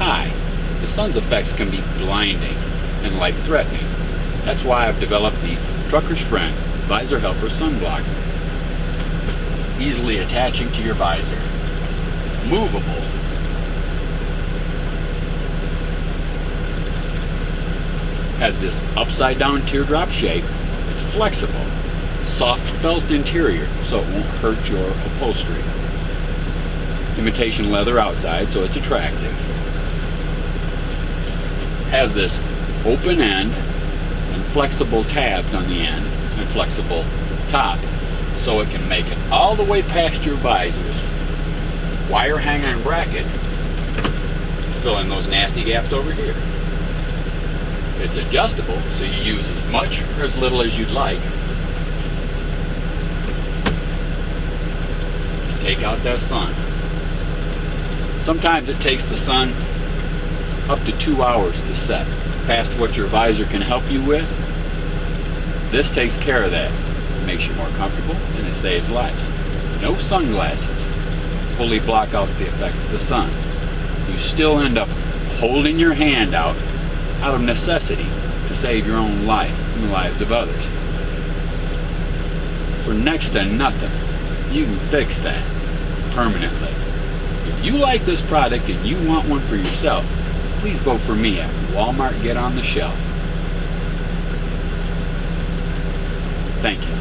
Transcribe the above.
high, the sun's effects can be blinding and life-threatening. That's why I've developed the Trucker's Friend Visor Helper Sunblocker. Easily attaching to your visor. Movable. Has this upside down teardrop shape. It's flexible. Soft felt interior so it won't hurt your upholstery. Imitation leather outside so it's attractive. Has this open end and flexible tabs on the end and flexible top so it can make it all the way past your visors. Wire hanger and bracket fill in those nasty gaps over here. It's adjustable so you use as much or as little as you'd like to take out that sun. Sometimes it takes the sun up to 2 hours to set past what your visor can help you with. This takes care of that. It makes you more comfortable and it saves lives. No sunglasses fully block out the effects of the sun. You still end up holding your hand out of necessity to save your own life and the lives of others. For next to nothing, you can fix that permanently. If you like this product and you want one for yourself, please vote for me at Walmart Get on the Shelf. Thank you.